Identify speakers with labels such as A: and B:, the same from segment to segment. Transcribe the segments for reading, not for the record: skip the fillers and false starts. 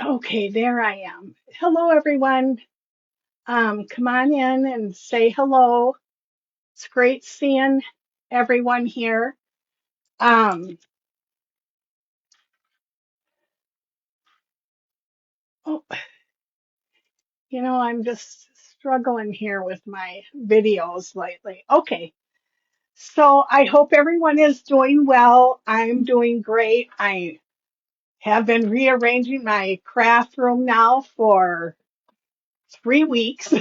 A: Okay, there I am. Hello, everyone. Come on in and say hello. It's great seeing everyone here. Um, oh, I'm just struggling here with my videos lately. Okay, so I hope everyone is doing well. I'm doing great. I have been rearranging my craft room now for 3 weeks.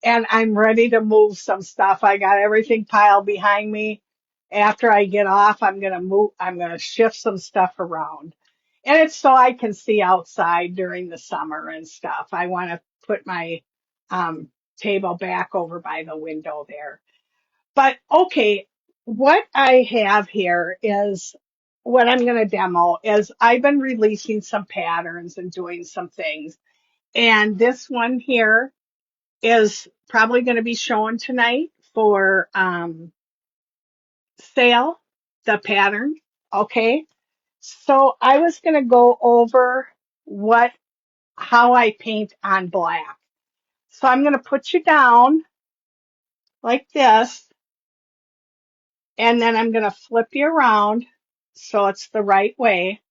A: And I'm ready to move some stuff. I got everything piled behind me. After I get off, I'm going to shift some stuff around. And it's so I can see outside during the summer and stuff. I want to put my um, table back over by the window there. But okay, what I have here is what I'm going to demo is I've been releasing some patterns and doing some things. And this one here is probably going to be shown tonight for sale, the pattern. Okay. So I was going to go over how I paint on black. So I'm going to put you down like this, and then I'm going to flip you around so it's the right way.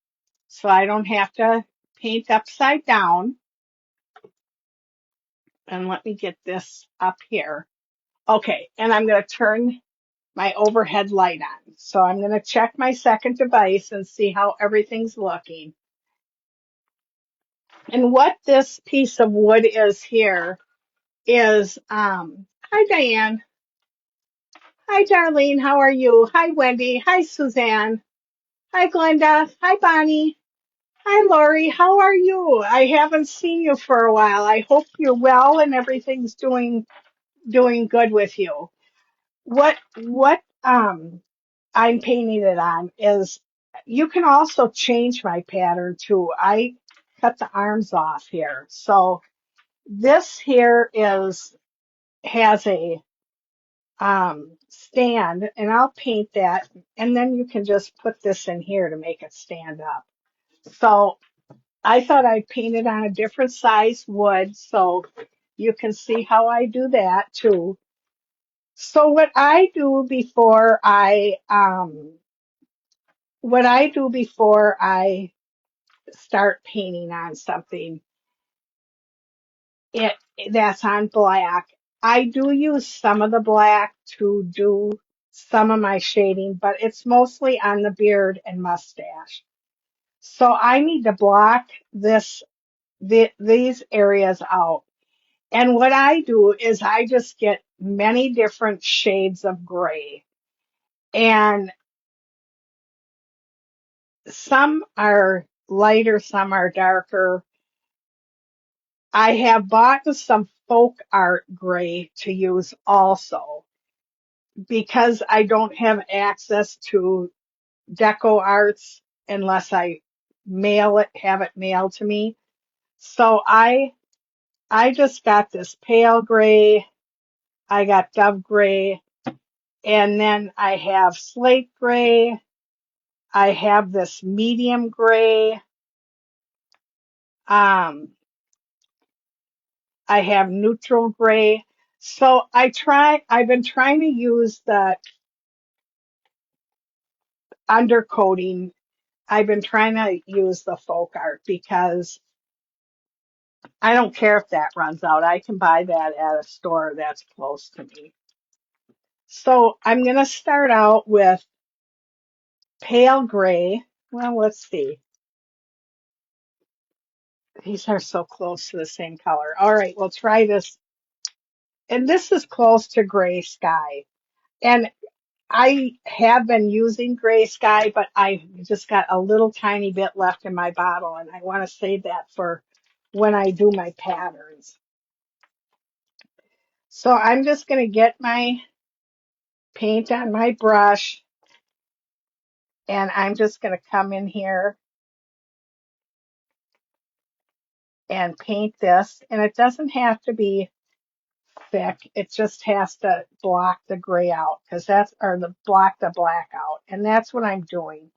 A: So I don't have to paint upside down. And let me get this up here. Okay. And I'm going to turn my overhead light on. So I'm going to check my second device and see how everything's looking. And what this piece of wood is here is, hi Diane, hi Darlene, how are you? Hi Wendy, hi Suzanne, hi Glenda, hi Bonnie, hi Lori, how are you? I haven't seen you for a while. I hope you're well and everything's doing good with you. What I'm painting it on is you can also change my pattern too. I cut the arms off here. So this here has a stand and I'll paint that and then you can just put this in here to make it stand up. So I thought I'd paint it on a different size wood so you can see how I do that too. So what I do before I start painting on something it that's on black, I do use some of the black to do some of my shading, but it's mostly on the beard and mustache. So I need to block these areas out. And what I do is I just get many different shades of gray. And some are lighter, some are darker. I have bought some folk art gray to use also because I don't have access to Deco Arts unless I have it mailed to me. So I just got this pale gray, I got dove gray, and then I have slate gray, I have this medium gray, um, I have neutral gray. So I've been trying to use the undercoating. I've been trying to use the folk art because I don't care if that runs out. I can buy that at a store that's close to me. So I'm going to start out with pale gray. Well, let's see. These are so close to the same color. All right, we'll try this. And this is close to gray sky. And I have been using gray sky, but I just got a little tiny bit left in my bottle, and I want to save that for when I do my patterns. So I'm just going to get my paint on my brush, and I'm just going to come in here and paint this. And it doesn't have to be thick. It just has to block the gray out or block the black out. And that's what I'm doing.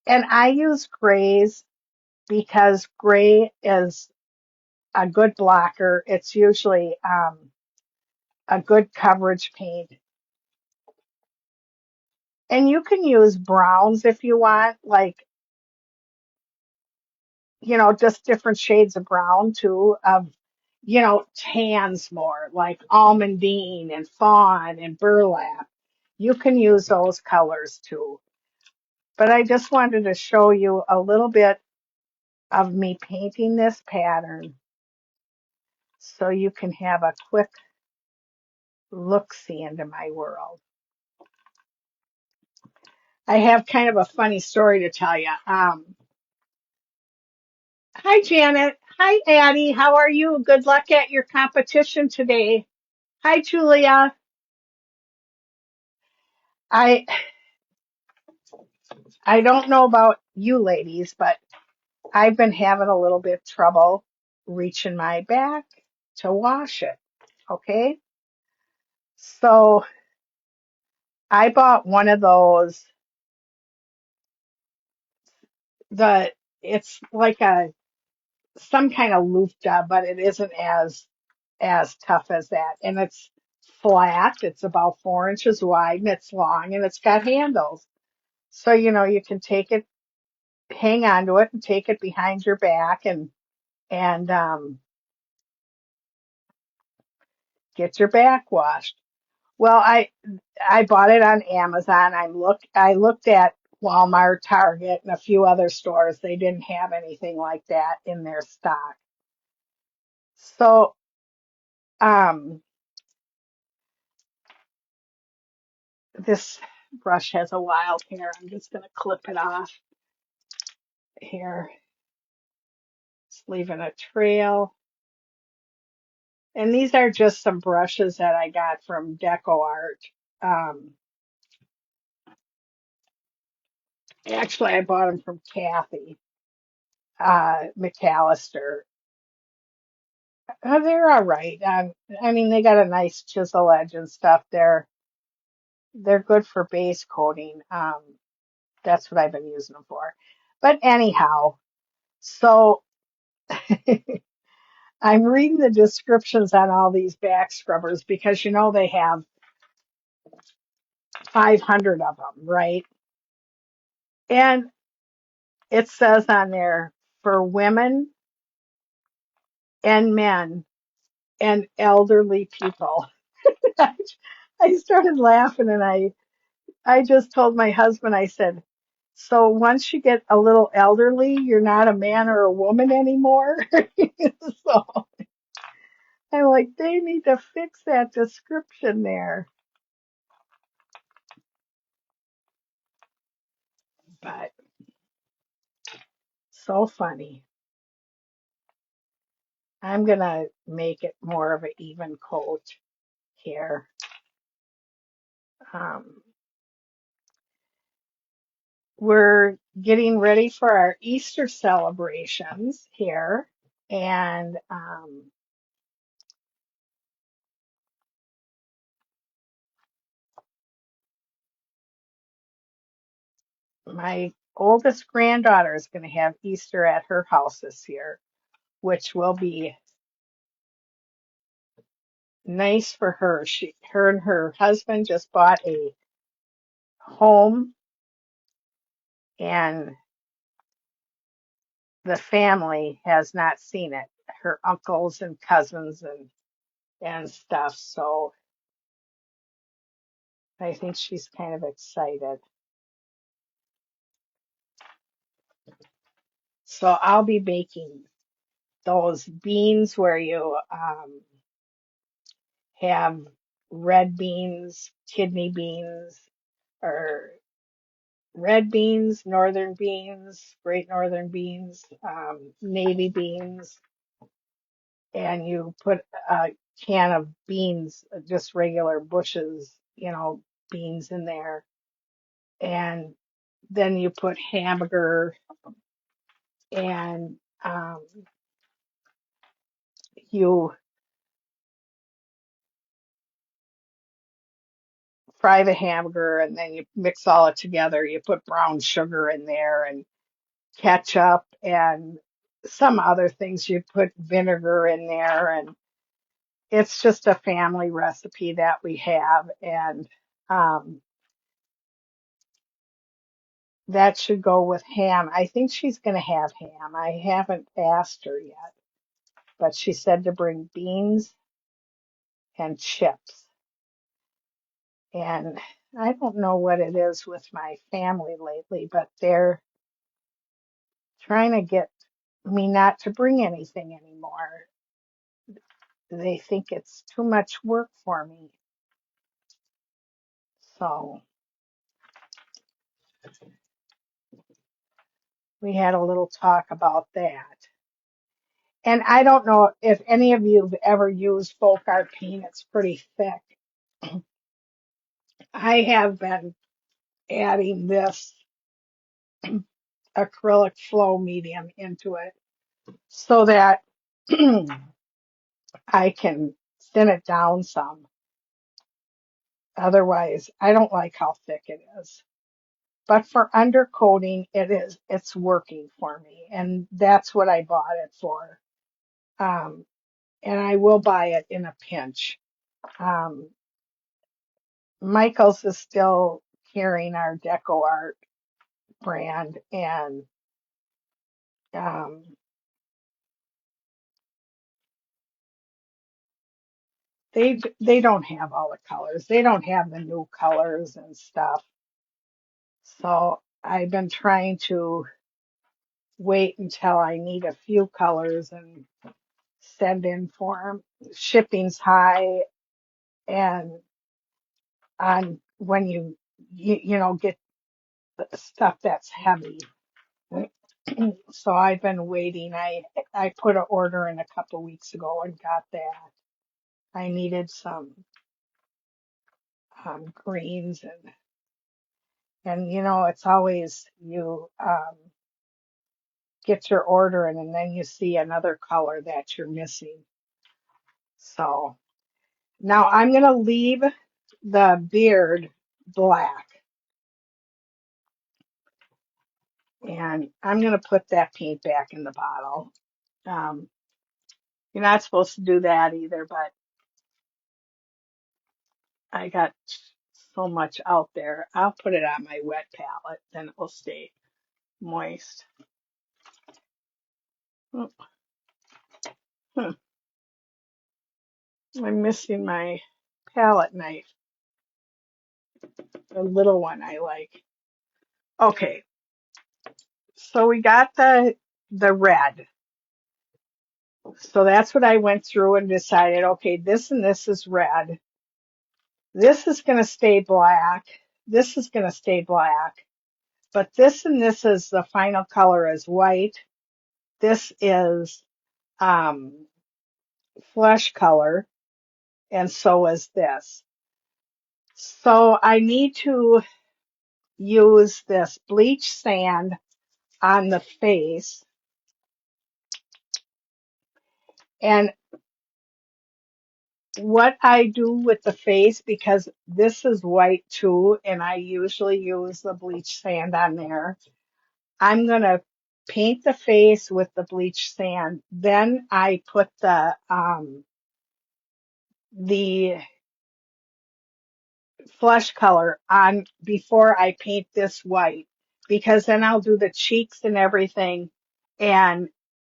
A: And I use grays because gray is a good blocker. It's usually a good coverage paint. And you can use browns if you want, like, just different shades of brown too, of, tans more, like almondine and fawn and burlap. You can use those colors too. But I just wanted to show you a little bit of me painting this pattern so you can have a quick look-see into my world. I have kind of a funny story to tell you. Hi, Janet. Hi, Addie. How are you? Good luck at your competition today. Hi, Julia. I I don't know about you ladies, but I've been having a little bit of trouble reaching my back to wash it. Okay? So I bought one of those, the it's like a some kind of loofah, but it isn't as tough as that. And it's flat. It's about 4 inches wide and it's long and it's got handles. So, you can take it, hang on to it and take it behind your back and get your back washed. Well, I bought it on Amazon. I looked at Walmart, Target, and a few other stores. They didn't have anything like that in their stock. So, um, this brush has a wild hair. I'm just going to clip it off here. It's leaving a trail. And these are just some brushes that I got from Deco Art. Um, Actually, I bought them from Kathy McAllister. They're all right. I mean, they got a nice chisel edge and stuff. They're good for base coating. That's what I've been using them for. But anyhow, so I'm reading the descriptions on all these back scrubbers because they have 500 of them, right? And it says on there for women and men and elderly people. I started laughing and I just told my husband, I said, so once you get a little elderly, you're not a man or a woman anymore. So I'm like, they need to fix that description there. But so funny. I'm gonna make it more of an even coat here. Um, we're getting ready for our Easter celebrations here, and my oldest granddaughter is going to have Easter at her house this year, which will be nice for her. Her and her husband just bought a home, and the family has not seen it. Her uncles and cousins and stuff. So I think she's kind of excited. So I'll be baking those beans where you have red beans, kidney beans, or red beans, northern beans, great northern beans, navy beans, and you put a can of beans, just regular bushes, beans in there, and then you put hamburger and you fry the hamburger and then you mix all it together. You put brown sugar in there and ketchup and some other things. You put vinegar in there, and it's just a family recipe that we have, and um, that should go with ham. I think she's going to have ham. I haven't asked her yet, but she said to bring beans and chips. And I don't know what it is with my family lately, but they're trying to get me not to bring anything anymore. They think it's too much work for me. So we had a little talk about that. And I don't know if any of you have ever used folk art paint. It's pretty thick. I have been adding this acrylic flow medium into it so that I can thin it down some. Otherwise, I don't like how thick it is. But for undercoating, it's working for me. And that's what I bought it for. Um, and I will buy it in a pinch. Um, Michael's is still carrying our Deco Art brand, and um, they don't have all the colors. They don't have the new colors and stuff. So I've been trying to wait until I need a few colors and send in for them. Shipping's high, and on when you know get stuff that's heavy. So I've been waiting. I put an order in a couple weeks ago and got that. I needed some greens, and you know it's always you get your order in and then you see another color that you're missing. So now I'm gonna leave the beard black, and I'm gonna put that paint back in the bottle. Um, you're not supposed to do that either, but I got so much out there. I'll put it on my wet palette, then it will stay moist. Oh, huh. I'm missing my palette knife, the little one I like. Okay, so we got the red. So that's what I went through and decided, okay, this and this is red. This is going to stay black. This is going to stay black. But this and this is the final color is white. This is um, flesh color, and so is this. So I need to use this bleach sand on the face. And what I do with the face, because this is white too, and I usually use the bleach sand on there, I'm going to paint the face with the bleach sand. Then I put the flesh color on before I paint this white, because then I'll do the cheeks and everything. And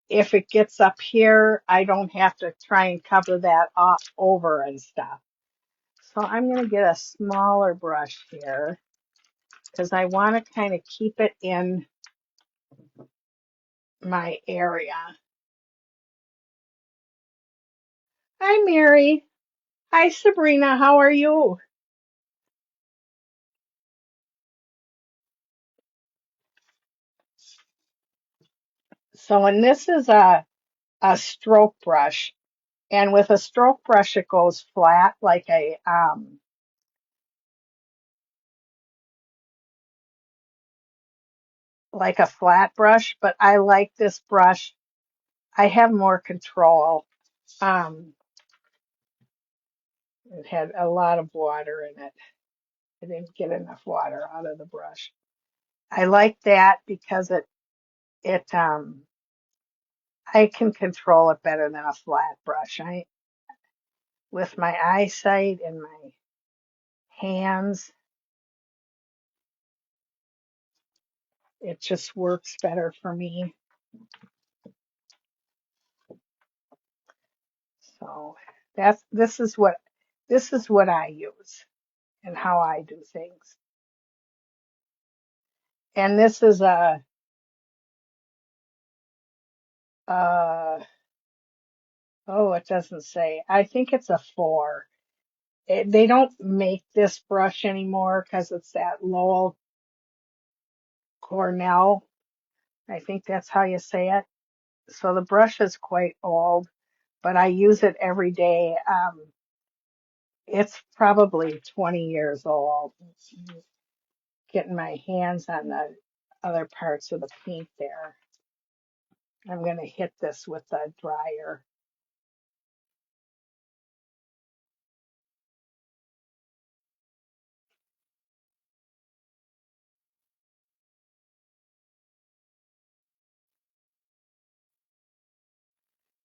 A: if it gets up here, I don't have to try and cover that off over and stuff. So I'm going to get a smaller brush here because I want to kind of keep it in my area. Hi, Mary. Hi, Sabrina. How are you? So, and this is a stroke brush. And with a stroke brush, it goes flat like a flat brush, but I like this brush. I have more control. Um, it had a lot of water in it. I didn't get enough water out of the brush. I like that because it I can control it better than a flat brush. With my eyesight and my hands, it just works better for me. So this is what I use and how I do things. And this is uh oh, it doesn't say. I think it's a 4. They don't make this brush anymore because it's that Lowell Cornell. I think that's how you say it. So the brush is quite old, but I use it every day. It's probably 20 years old. Getting my hands on the other parts of the paint there. I'm going to hit this with the dryer.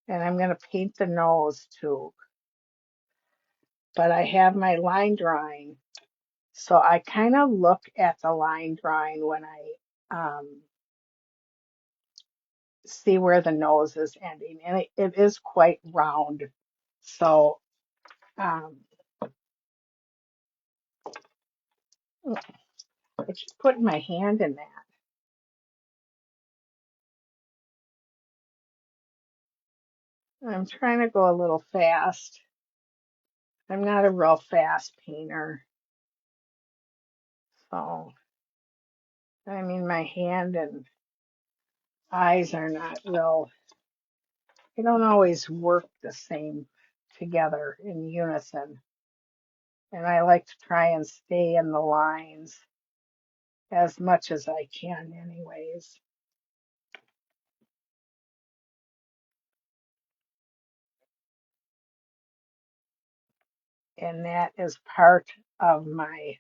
A: And I'm going to paint the nose too. But I have my line drawing. So I kind of look at the line drawing when I see where the nose is ending. And it is quite round. So um, I just put my hand in that. I'm trying to go a little fast. I'm not a real fast painter. So, I mean, my hand and eyes are not real, they don't always work the same together in unison. And I like to try and stay in the lines as much as I can, anyways. And that is part of my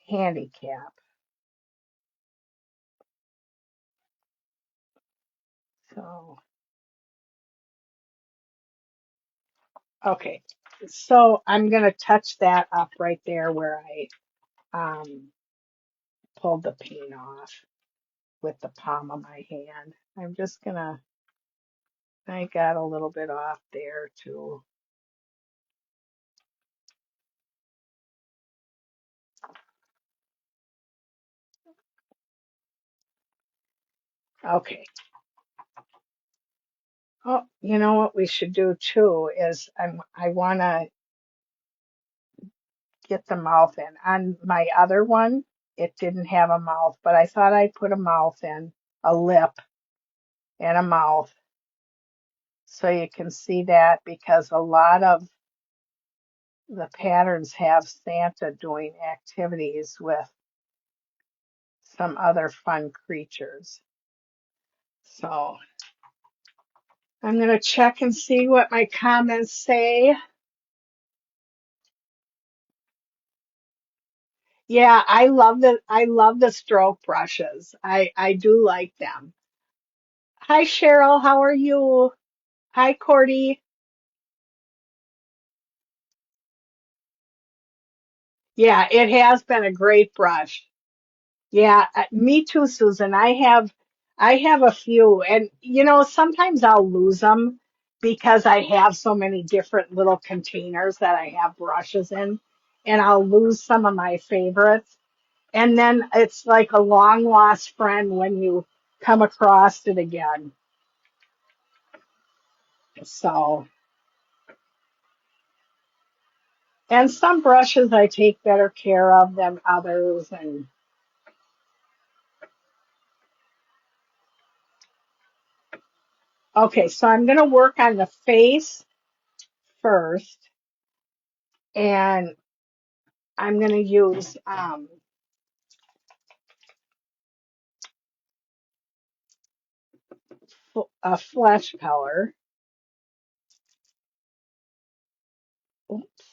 A: handicap. So, okay. So I'm going to touch that up right there where I pulled the paint off with the palm of my hand. I'm just going to, I got a little bit off there too. Okay. Oh, you know what we should do too is I want to get the mouth in. On my other one, it didn't have a mouth, but I thought I'd put a mouth in, a lip and a mouth, so you can see that because a lot of the patterns have Santa doing activities with some other fun creatures. So I'm going to check and see what my comments say. Yeah, I love the stroke brushes. I do like them. Hi Cheryl, how are you? Hi Cordy. Yeah, it has been a great brush. Yeah, me too, Susan. I have a few, and you know, sometimes I'll lose them because I have so many different little containers that I have brushes in, and I'll lose some of my favorites. And then it's like a long lost friend when you come across it again. So, and some brushes I take better care of than others. And okay, so I'm going to work on the face first, and I'm going to use a flesh color. Oops,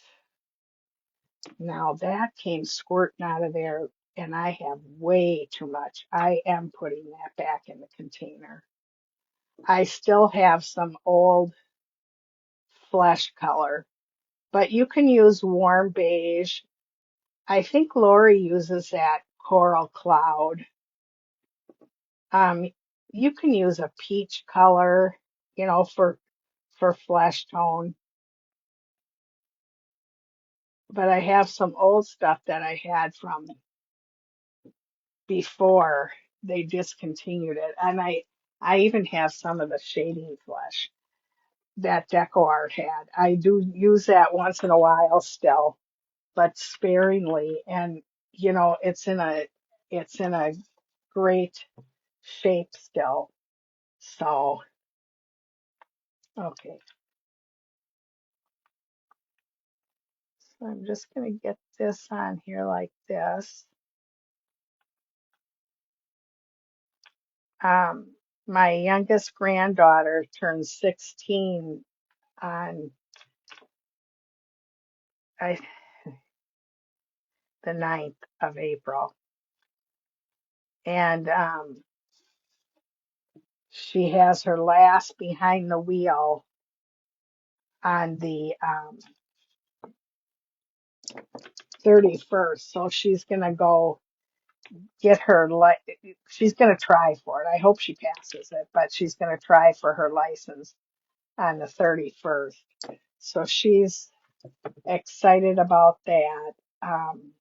A: now that came squirting out of there. and I have way too much. I am putting that back in the container. I still have some old flesh color, but you can use warm beige. I think Lori uses that coral cloud. Um, you can use a peach color, for flesh tone. But I have some old stuff that I had from before they discontinued it, and I even have some of the shading flesh that Deco Art had. I do use that once in a while still, but sparingly, and it's in a great shape still. So, okay. So I'm just gonna get this on here like this. Um, my youngest granddaughter turned 16 on I, the 9th of April, and she has her last behind the wheel on the 31st. So she's gonna go get her she's gonna try for it. I hope she passes it, but she's gonna try for her license on the 31st. So she's excited about that. Um,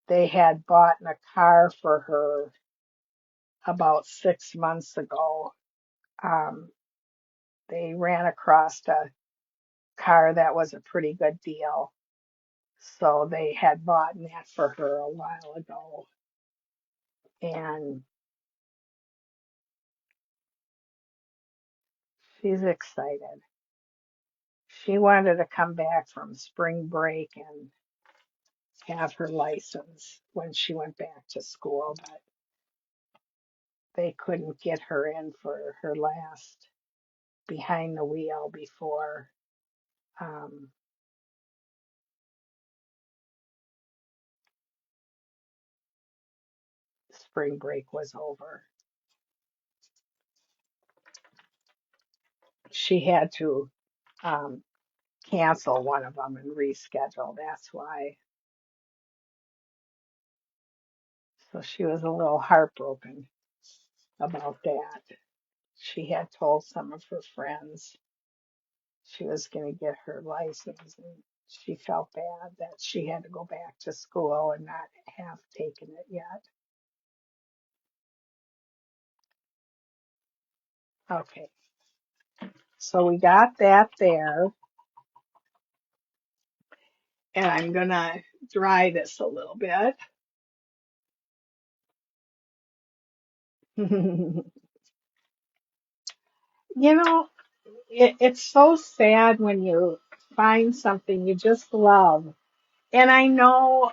A: they had bought a car for her about 6 months ago. Um, they ran across a car that was a pretty good deal. So they had bought that for her a while ago. And she's excited. She wanted to come back from spring break and have her license when she went back to school, but they couldn't get her in for her last behind the wheel before um, spring break was over. She had to um, cancel one of them and reschedule. That's why. So she was a little heartbroken about that. She had told some of her friends she was going to get her license, and she felt bad that she had to go back to school and not have taken it yet. Okay, so we got that there, and I'm going to dry this a little bit. You know, it's so sad when you find something you just love. And I know,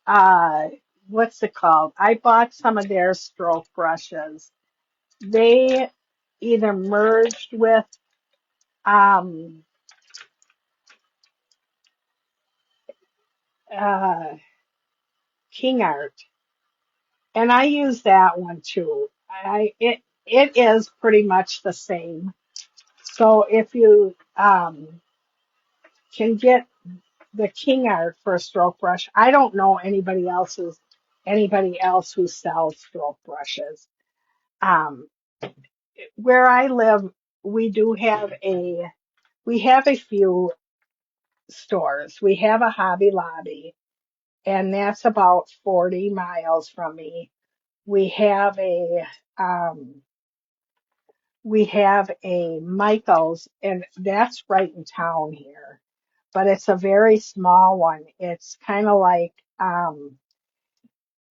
A: uh, what's it called? I bought some of their stroke brushes. They either merged with um, uh, King Art, and I use that one too. It is pretty much the same. So if you can get the King Art for a stroke brush, I don't know anybody else who sells stroke brushes. Um, where I live, we do have a few stores. We have a Hobby Lobby, and that's about 40 miles from me. We have a um, we have a Michael's, and that's right in town here, but it's a very small one. It's kind of like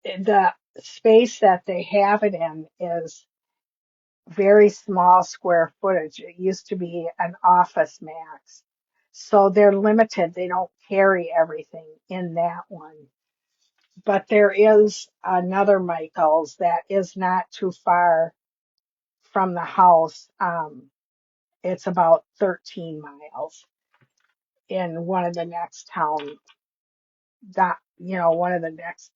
A: the space that they have it in is very small square footage. It used to be an office max. So they're limited. They don't carry everything in that one. But there is another Michael's that is not too far from the house. It's about 13 miles in one of the next town one of the next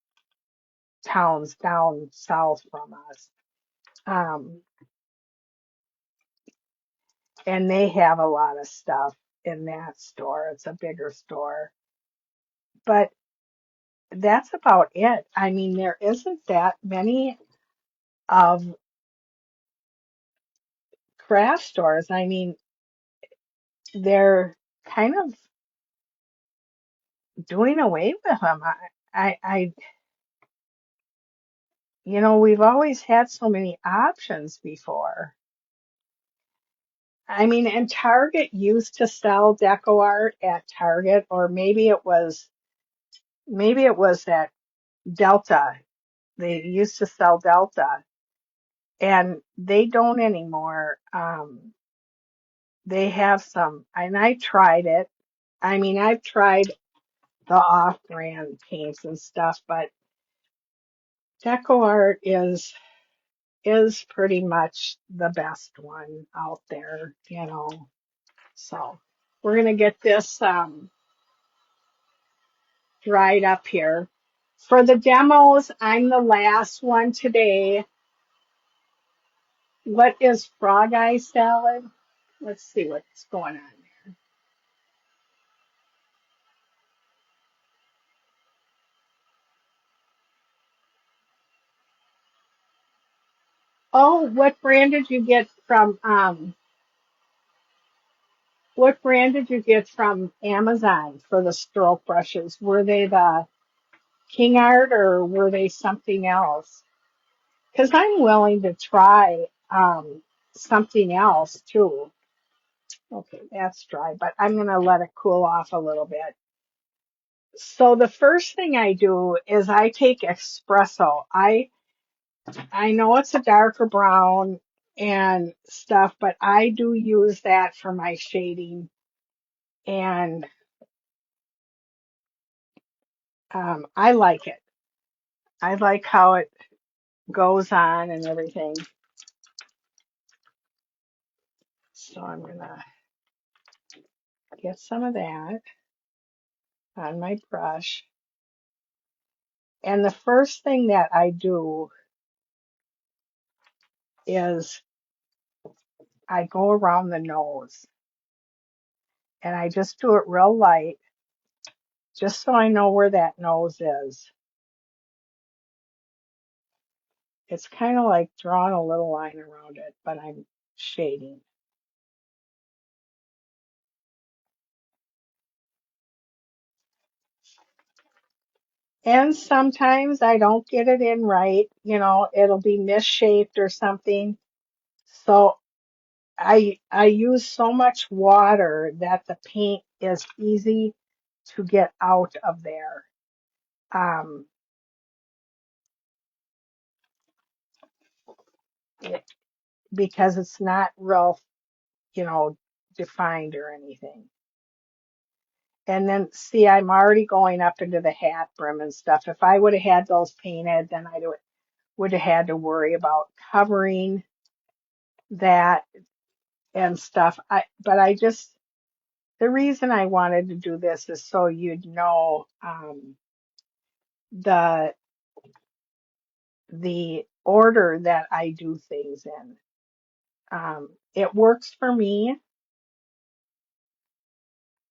A: towns down south from us. Um, and they have a lot of stuff in that store. It's a bigger store, but that's about it. I mean, there isn't that many of craft stores. I mean, they're kind of doing away with them. I, we've always had so many options before. I mean, and Target used to sell deco art at Target, or maybe it was at Delta. They used to sell Delta, and they don't anymore. They have some, and I tried it. I mean, I've tried the off-brand paints and stuff, but deco art is pretty much the best one out there. So we're gonna get this dried up here. For the demos, I'm the last one today. What is frog eye salad? Let's see what's going on there. Oh, what brand did you get from Amazon for the stroke brushes? Were they the King Art or were they something else? Because I'm willing to try something else too. Okay, that's dry, but I'm going to let it cool off a little bit. So the first thing I do is I take espresso. I know it's a darker brown and stuff, but I do use that for my shading, and I like it. I like how it goes on and everything. So I'm gonna get some of that on my brush. And the first thing that I do is I go around the nose, and I just do it real light, just so I know where that nose is. It's kind of like drawing a little line around it, but I'm shading. And sometimes I don't get it in right, it'll be misshaped or something. So I use so much water that the paint is easy to get out of there. Um, it, because it's not real, you know, defined or anything. And then see, I'm already going up into the hat brim and stuff. If I would have had those painted, then I would have had to worry about covering that and stuff. But the reason I wanted to do this is so you'd know the the order that I do things in. It works for me,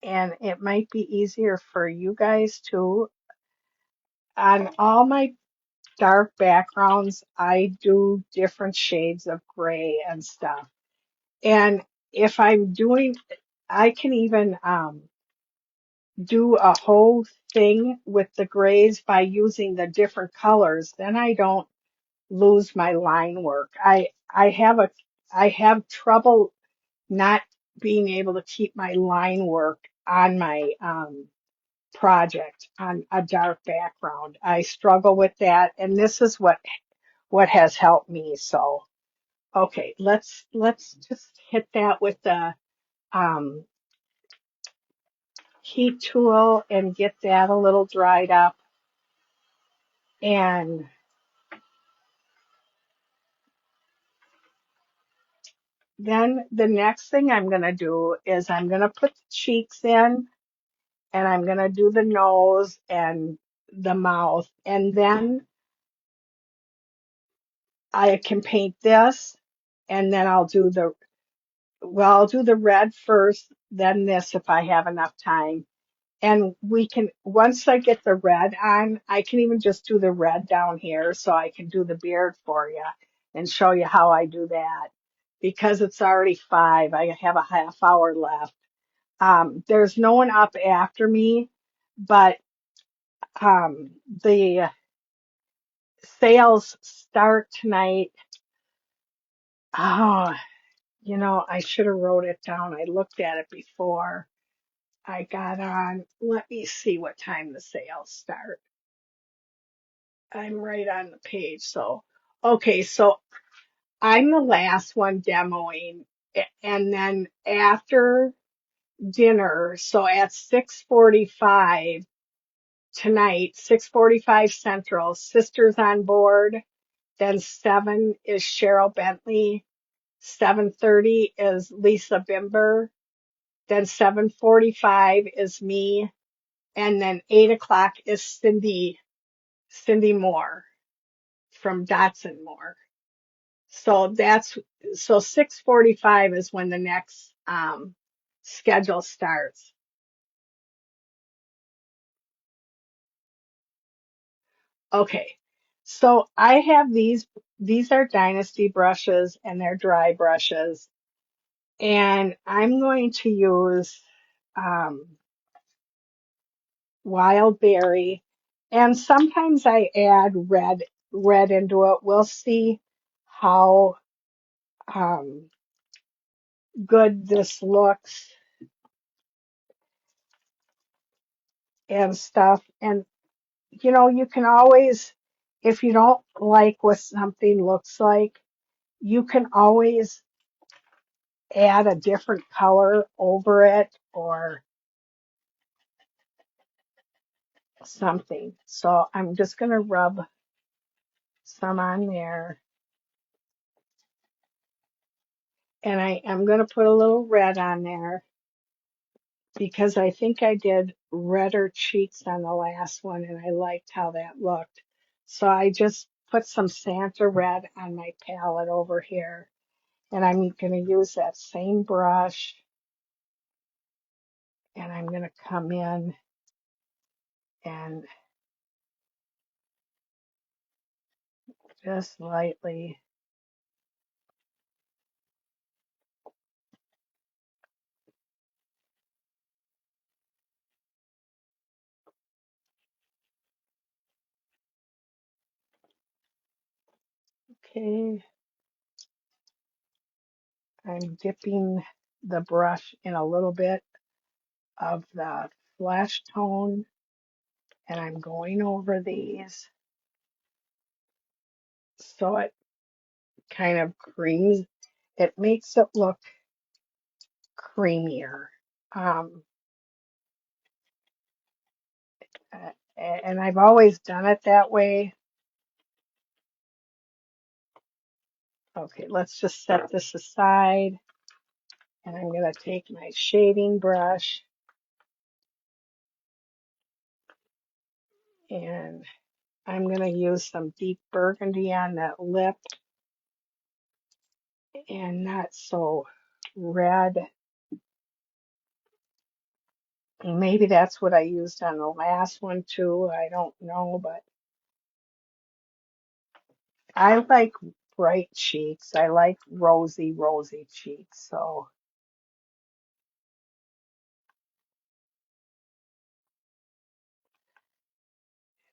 A: and it might be easier for you guys too. On all my dark backgrounds, I do different shades of gray and stuff. And if I'm doing, I can even do a whole thing with the grays by using the different colors. Then I don't lose my line work. I have trouble not being able to keep my line work on my project on a dark background. I struggle with that, and this is what has helped me. So, okay, let's just hit that with the um, heat tool and get that a little dried up. And then the next thing I'm going to do is I'm going to put the cheeks in, and I'm going to do the nose and the mouth, and then I can paint this, and then I'll do the red first, then this if I have enough time. And we can, once I get the red on, I can even just do the red down here so I can do the beard for you and show you how I do that. Because it's already 5, I have a half hour left. There's no one up after me, but the sales start tonight. Oh, I should have wrote it down. I looked at it before I got on. Let me see what time the sales start. I'm right on the page. So, okay, so I'm the last one demoing, and then after dinner, so at 6:45 tonight, 6:45 Central, Sisters on Board, then 7 is Cheryl Bentley, 7:30 is Lisa Bimber, then 7:45 is me, and then 8 o'clock is Cindy Moore from Dotson Moore. So 6:45 is when the next schedule starts. Okay. So I have these are Dynasty brushes and they're dry brushes. And I'm going to use um, Wild Berry. And sometimes I add red into it. We'll see how um, good this looks and stuff. And you can always, if you don't like what something looks like, you can always add a different color over it or something. So I'm just going to rub some on there. And I am going to put a little red on there because I think I did redder cheeks on the last one and I liked how that looked. So I just put some Santa red on my palette over here. And I'm going to use that same brush and I'm going to come in and just lightly. Okay, I'm dipping the brush in a little bit of the flesh tone and I'm going over these so it kind of creams. It makes it look creamier. Um, and I've always done it that way. Okay, let's just set this aside and I'm going to take my shading brush and I'm going to use some deep burgundy on that lip and not so red. Maybe that's what I used on the last one too. I don't know, but I like bright cheeks. I like rosy cheeks. So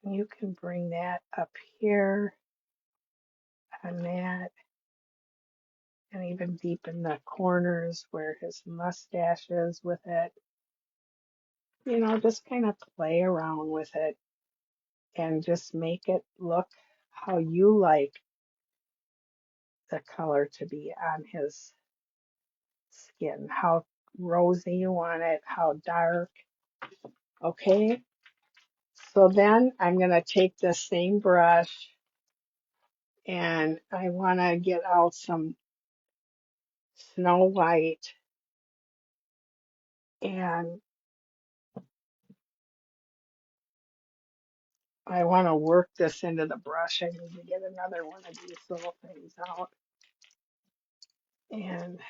A: you can bring that up here on that and even deepen the corners where his mustache is with it. Just kind of play around with it and just make it look how you like the color to be on his skin, how rosy you want it, how dark. Okay, so then I'm going to take the same brush and I want to get out some Snow White and I want to work this into the brush. I need to get another one of these little things out. And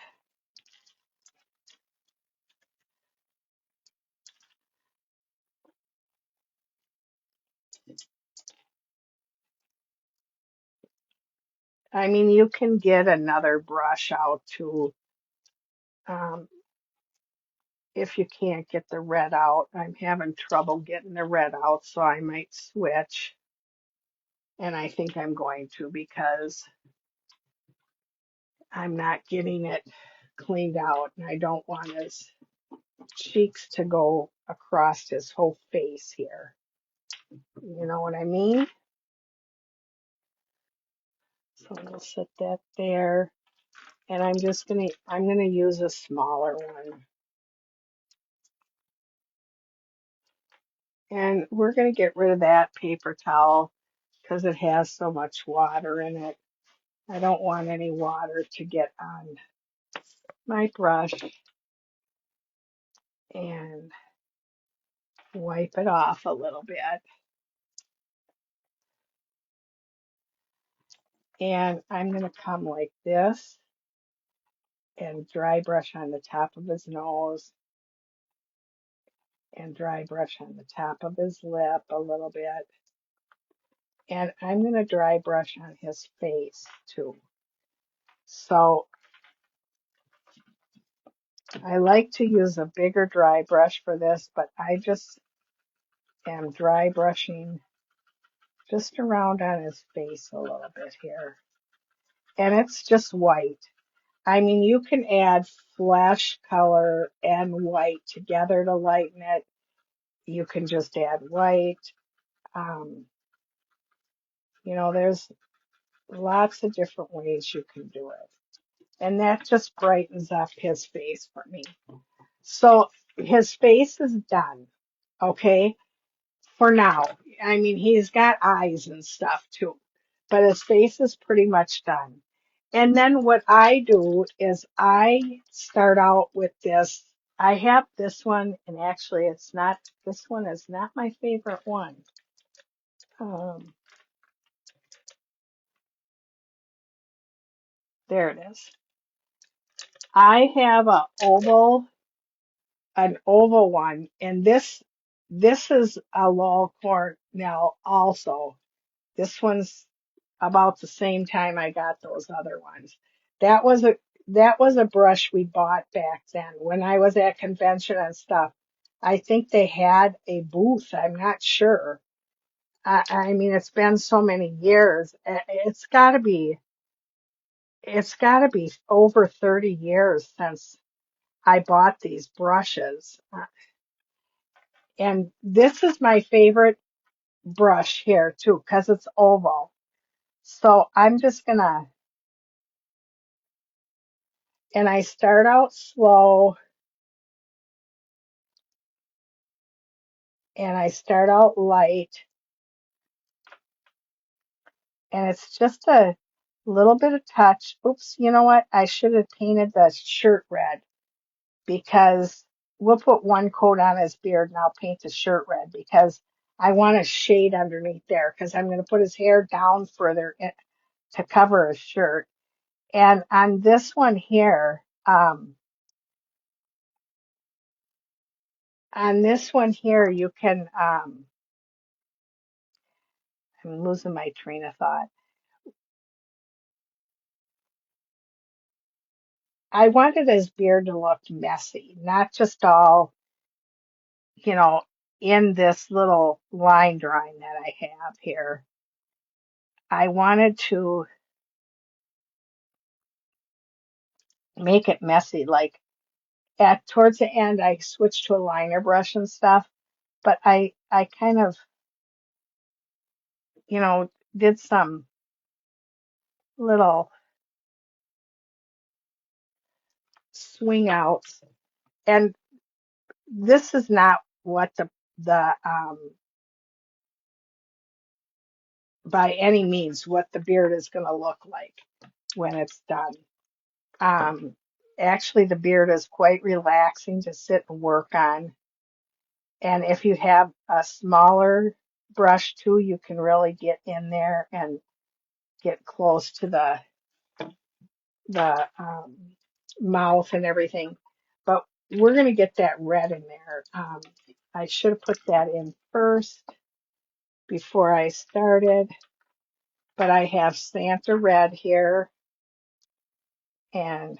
A: I mean, you can get another brush out too, um, if you can't get the red out. I'm having trouble getting the red out, so I might switch. And I think I'm going to because I'm not getting it cleaned out, and I don't want his cheeks to go across his whole face here. You know what I mean? So we'll set that there. And I'm gonna use a smaller one. And we're gonna get rid of that paper towel because it has so much water in it. I don't want any water to get on my brush, and wipe it off a little bit. And I'm gonna come like this and dry brush on the top of his nose and dry brush on the top of his lip a little bit. And I'm going to dry brush on his face too. So I like to use a bigger dry brush for this, but I just am dry brushing just around on his face a little bit here. And it's just white. I mean, you can add flesh color and white together to lighten it. You can just add white. Um, there's lots of different ways you can do it. And that just brightens up his face for me. So his face is done, okay, for now. I mean, he's got eyes and stuff too, but his face is pretty much done. And then what I do is I start out with this. I have this one, and actually this one is not my favorite one. Um, there it is. I have an oval one, and this is a Lowell Cornell also. This one's about the same time I got those other ones. That was a that was a brush we bought back then when I was at convention and stuff. I think they had a booth. I'm not sure. I mean, it's been so many years. It's gotta be over 30 years since I bought these brushes. And this is my favorite brush here too, because it's oval. So I'm just gonna, and I start out slow and I start out light, and it's just a little bit of touch. Oops, you know what? I should have painted the shirt red because we'll put one coat on his beard and I'll paint the shirt red because I want a shade underneath there because I'm going to put his hair down further to cover his shirt. And on this one here, you can, I'm losing my train of thought. I wanted his beard to look messy, not just all, you know, in this little line drawing that I have here. I wanted to make it messy. Like at towards the end, I switched to a liner brush and stuff, but I kind of, did some little swing outs. And this is not what the by any means what the beard is going to look like when it's done. Um, Actually, the beard is quite relaxing to sit and work on. And if you have a smaller brush too, you can really get in there and get close to the mouth and everything. But we're gonna get that red in there. I should have put that in first before I started, but I have Santa Red here, and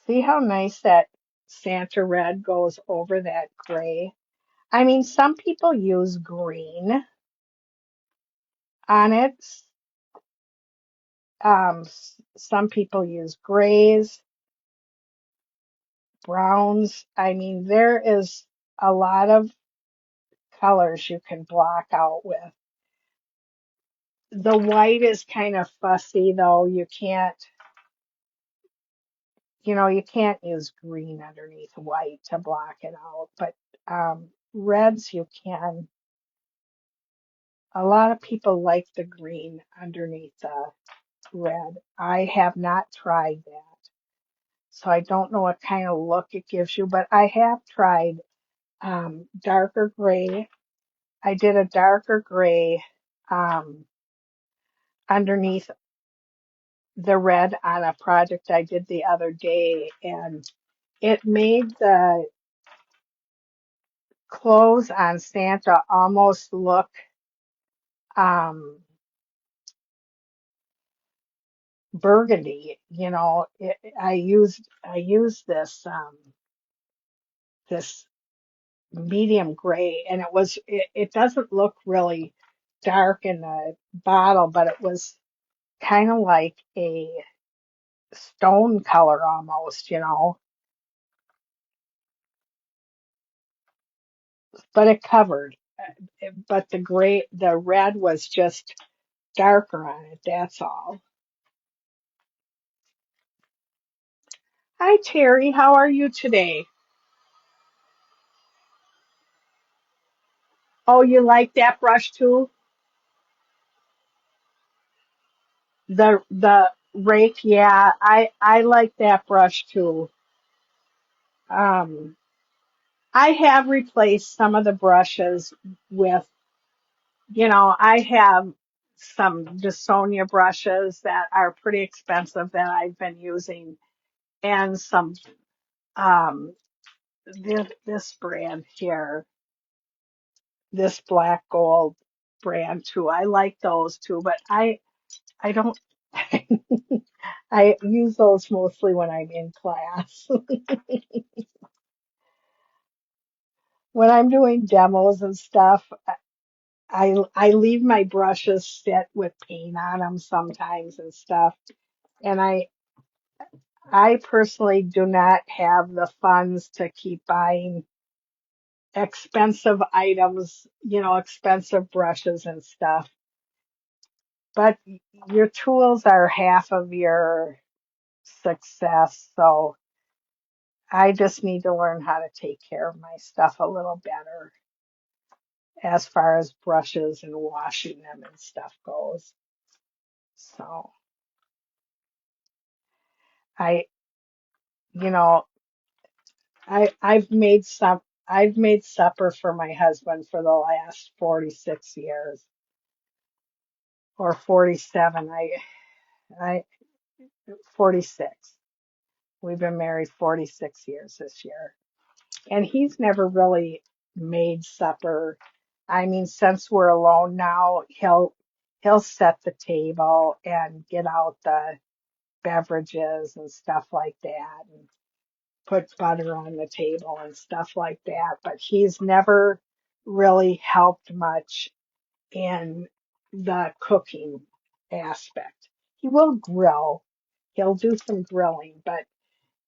A: see how nice that Santa Red goes over that gray. I mean, some people use green on it. Some people use grays, browns. I mean, there is a lot of colors you can block out with. The white is kind of fussy though. You can't use green underneath white to block it out, but reds you can. A lot of people like the green underneath the red. I have not tried that, so I don't know what kind of look it gives you, but I have tried darker gray. I did a darker gray um, underneath the red on a project I did the other day, and it made the clothes on Santa almost look um, burgundy. I used this medium gray, and it doesn't look really dark in the bottle, but it was kind of like a stone color almost. But it covered. But the red was just darker on it. That's all. Hi Terry, how are you today? Oh, you like that brush too? The rake, yeah, I like that brush too. Um, I have replaced some of the brushes with, I have some Dasonia brushes that are pretty expensive that I've been using, and some um this brand here, this black gold brand too. I like those too, but I don't I use those mostly when I'm in class. When I'm doing demos and stuff, I leave my brushes sit with paint on them sometimes and stuff. And I personally do not have the funds to keep buying expensive items, expensive brushes and stuff. But your tools are half of your success, so I just need to learn how to take care of my stuff a little better as far as brushes and washing them and stuff goes. So I, you know, I've made supper for my husband for the last 46 years or 47. I 46. We've been married 46 years this year. And he's never really made supper. I mean, since we're alone now, he'll set the table and get out the beverages and stuff like that and put butter on the table and stuff like that. But he's never really helped much in the cooking aspect. He will grill. He'll do some grilling, but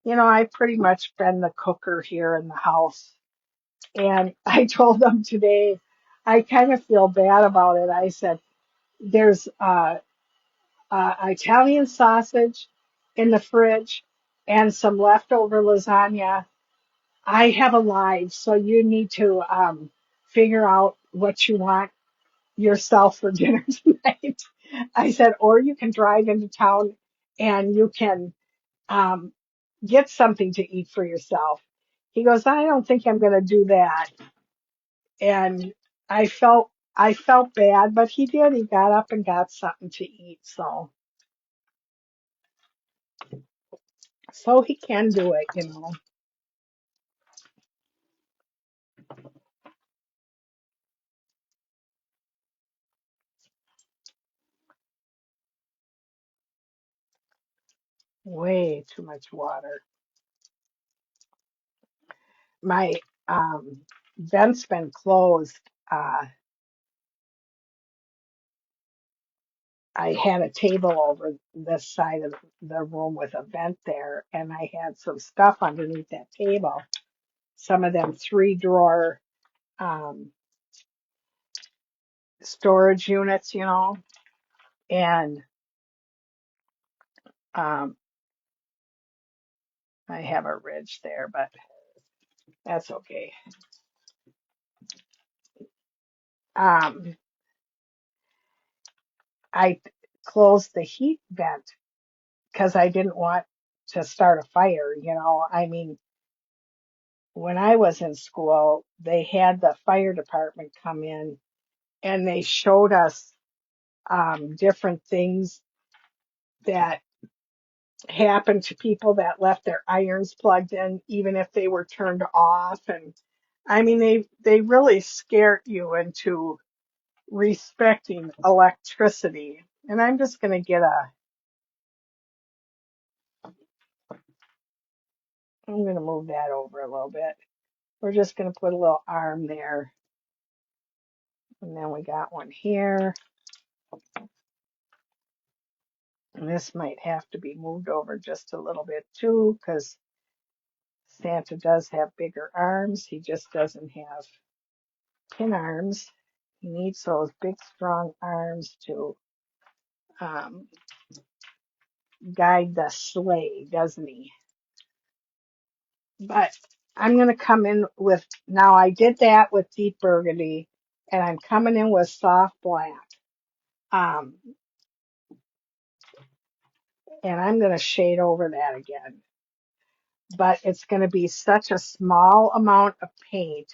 A: I've pretty much been the cooker here in the house. And I told them today, I kind of feel bad about it. I said, there's Italian sausage in the fridge and some leftover lasagna. I have a live, so you need to figure out what you want yourself for dinner tonight. I said, or you can drive into town and you can um, get something to eat for yourself. He goes, I don't think I'm going to do that. and I felt bad, but he did. He got up and got something to eat, so he can do it. Way too much water. My vent's been closed. I had a table over this side of the room with a vent there, and I had some stuff underneath that table. Some of them 3 drawer um, storage units, and um, I have a ridge there, but that's okay. Um, I closed the heat vent because I didn't want to start a fire. I mean, when I was in school, they had the fire department come in and they showed us different things that happened to people that left their irons plugged in, even if they were turned off. And I mean, they really scared you into respecting electricity. And I'm just going to I'm going to move that over a little bit. We're just going to put a little arm there. And then we got one here. And this might have to be moved over just a little bit too, because Santa does have bigger arms. He just doesn't have pin arms. He needs those big, strong arms to um, guide the sleigh, doesn't he? But I'm going to come in with, now I did that with deep burgundy, and I'm coming in with soft black. Um, and I'm going to shade over that again. But it's going to be such a small amount of paint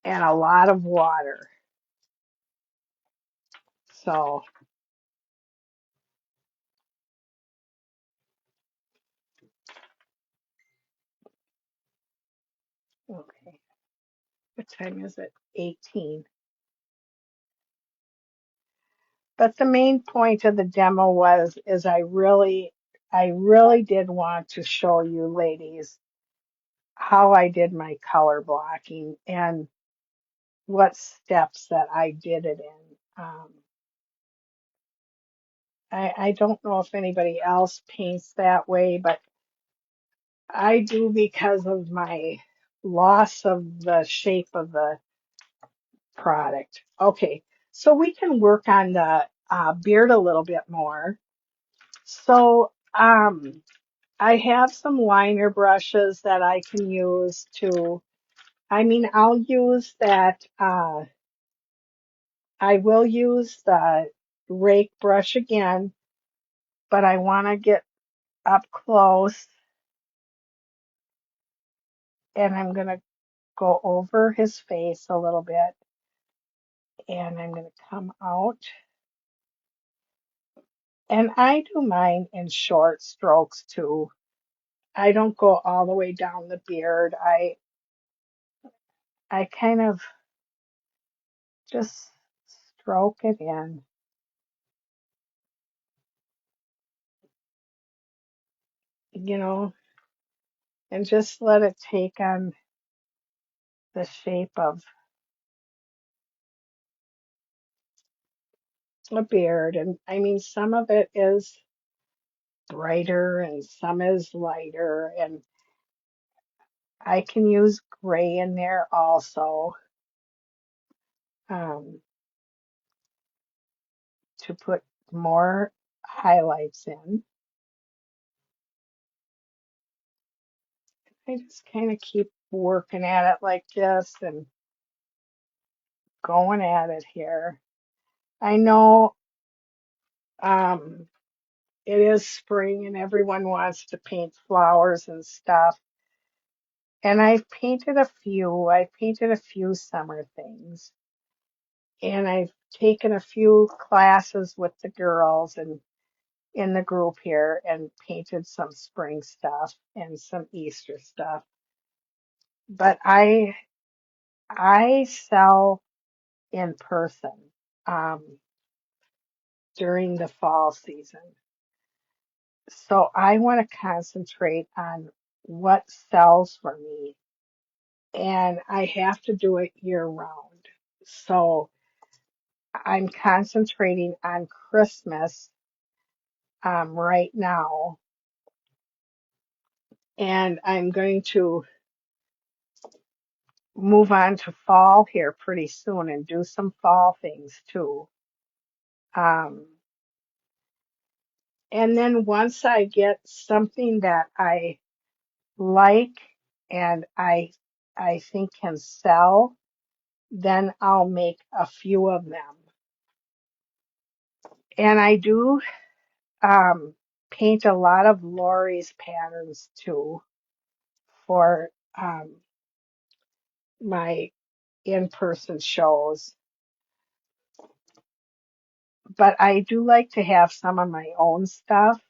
A: and a lot of water. So, okay. What time is it? 18. But the main point of the demo is I really did want to show you ladies how I did my color blocking and what steps that I did it in. I don't know if anybody else paints that way, but I do because of my loss of the shape of the product. Okay, so we can work on the beard a little bit more. So I have some liner brushes that I can use to, I mean, I will use the rake brush again, but I want to get up close and I'm going to go over his face a little bit and I'm going to come out. And I do mine in short strokes too. I don't go all the way down the beard. I kind of just stroke it in, you know, and just let it take on the shape of a beard. And I mean, some of it is brighter and some is lighter, and I can use gray in there also um, to put more highlights in. I just kind of keep working at it like this and going at it here. I know um, it is spring and everyone wants to paint flowers and stuff, And I've painted a few summer things, and I've taken a few classes with the girls and in the group here and painted some spring stuff and some Easter stuff. But I sell in person um, during the fall season. So I want to concentrate on what sells for me, and I have to do it year round. So I'm concentrating on Christmas right now, and I'm going to move on to fall here pretty soon and do some fall things too. Um, and then once I get something that I like and I think can sell, then I'll make a few of them. And I do paint a lot of Lori's patterns too for um, my in-person shows. But I do like to have some of my own stuff,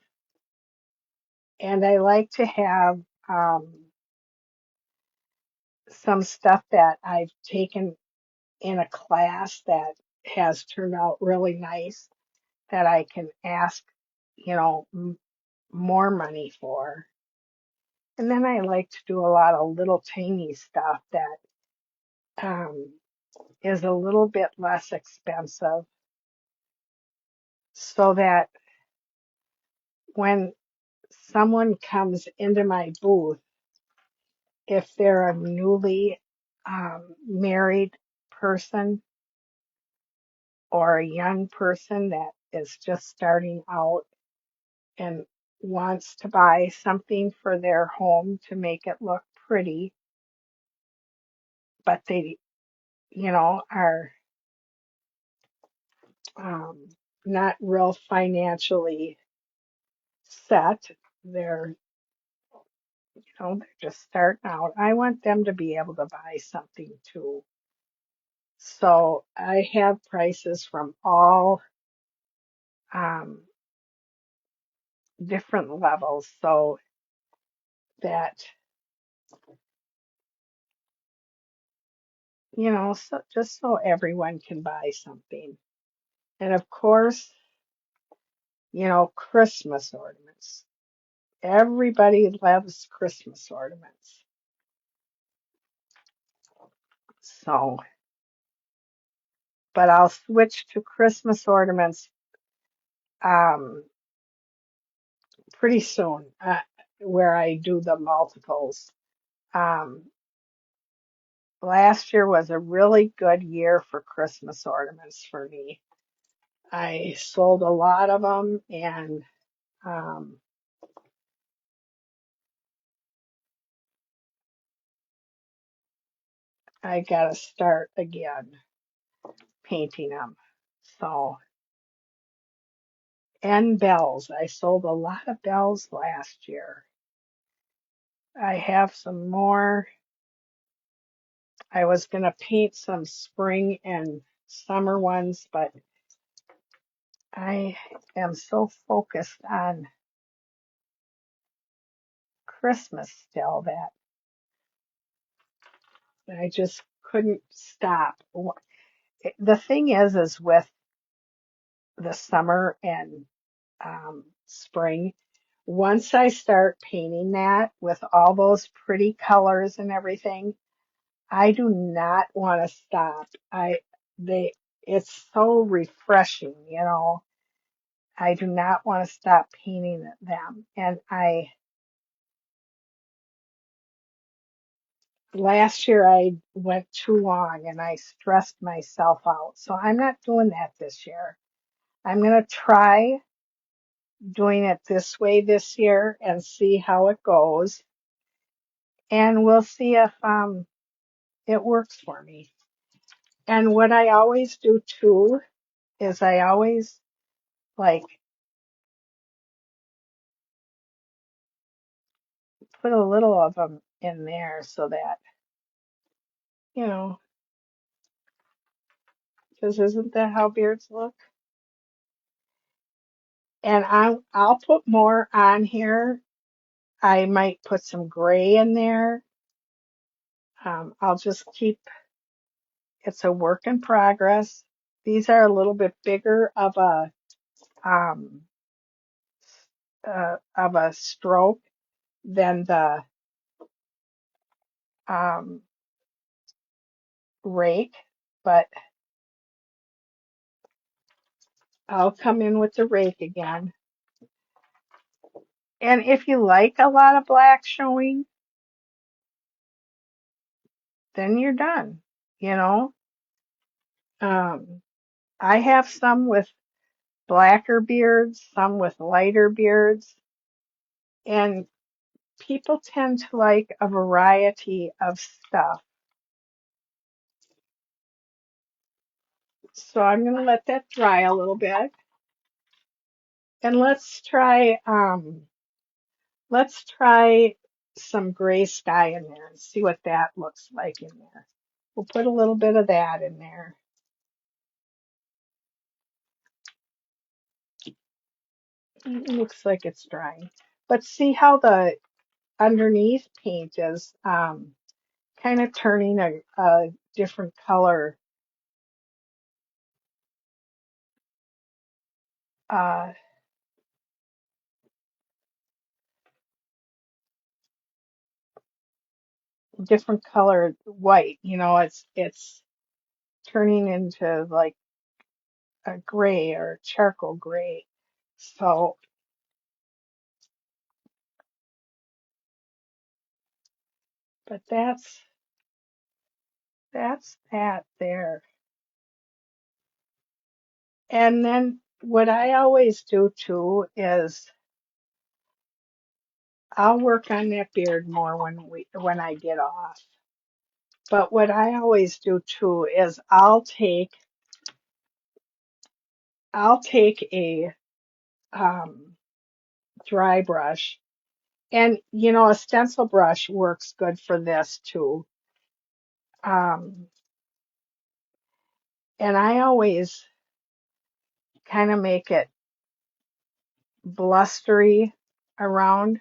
A: and I like to have um, some stuff that I've taken in a class that has turned out really nice that I can ask, more money for. And then I like to do a lot of little tiny stuff that um, is a little bit less expensive so that when someone comes into my booth, if they're a newly married person or a young person that is just starting out and wants to buy something for their home to make it look pretty, but they, are um, not real financially set. They're, they're just starting out. I want them to be able to buy something too. So I have prices from all um, different levels so that, so just so everyone can buy something. And of course, Christmas ornaments. Everybody loves Christmas ornaments. So, but I'll switch to Christmas ornaments um, pretty soon, where I do the multiples. Um, Last year was a really good year for Christmas ornaments for me. I sold a lot of them, and um, I got to start again painting them. So, and bells. I sold a lot of bells last year. I have some more. I was going to paint some spring and summer ones, but I am so focused on Christmas still that I just couldn't stop. The thing is with the summer and spring, once I start painting that with all those pretty colors and everything, I do not want to stop. They, it's so refreshing, I do not want to stop painting them. And last year I went too long and I stressed myself out. So I'm not doing that this year. I'm going to try doing it this way this year and see how it goes. And we'll see if it works for me. And what I always do too is I always like put a little of them in there so that, you know, because isn't that how beards look? And I'll put more on here. I might put some gray in there. I'll just keep, it's a work in progress. These are a little bit bigger um, of a stroke than the um, rake, but I'll come in with the rake again. And if you like a lot of black showing, then you're done. You know, um, I have some with blacker beards, some with lighter beards, and people tend to like a variety of stuff. So I'm going to let that dry a little bit. And let's try some gray sky in there and see what that looks like in there. We'll put a little bit of that in there. It looks like it's drying. But see how the underneath paint is kind of turning a different color, uh, different color white. You know, it's turning into like a gray or charcoal gray. So, but that's that there. And then what I always do too is I'll work on that beard more when I get off. But what I always do too is I'll take a um, dry brush, and you know a stencil brush works good for this too. Um, and I always kind of make it blustery around,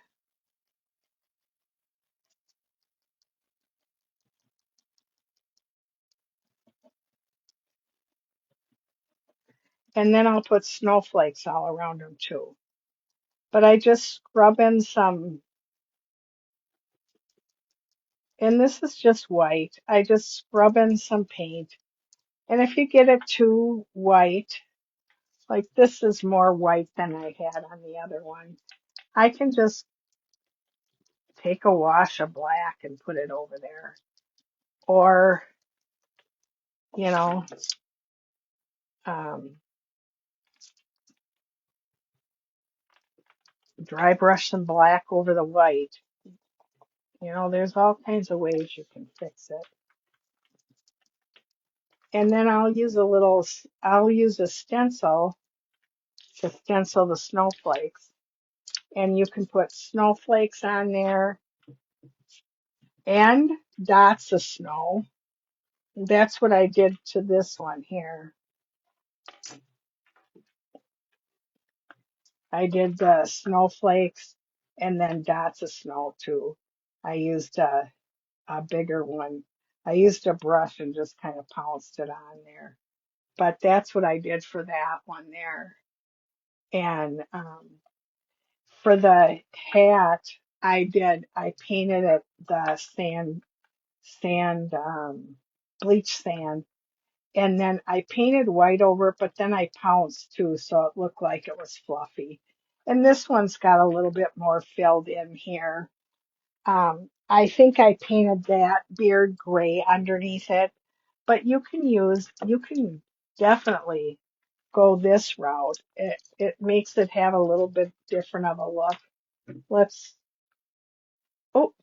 A: and then I'll put snowflakes all around them too. But I just scrub in some, and this is just white. I just scrub in some paint. And if you get it too white, like this is more white than I had on the other one, I can just take a wash of black and put it over there. Or, you know, um, dry brush some black over the white. You know, there's all kinds of ways you can fix it. And then I'll use a stencil to stencil the snowflakes. And you can put snowflakes on there and dots of snow. That's what I did to this one here. I did the snowflakes and then dots of snow too. I used a bigger one. I used a brush and just kind of pounced it on there. But that's what I did for that one there. And for the hat, I painted it the sand, bleach sand. And then I painted white over it, but then I pounced too, so it looked like it was fluffy. And this one's got a little bit more filled in here. I think I painted that beard gray underneath it, but you can definitely go this route. It makes it have a little bit different of a look. Let's, oh,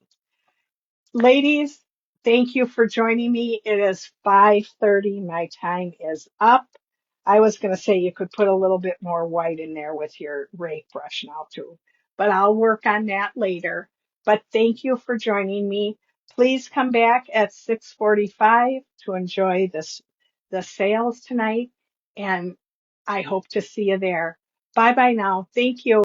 A: ladies, thank you for joining me. It is 5:30. My time is up. I was going to say you could put a little bit more white in there with your rake brush now too, but I'll work on that later. But thank you for joining me. Please come back at 6:45 to enjoy the sales tonight, and I hope to see you there. Bye bye now. Thank you.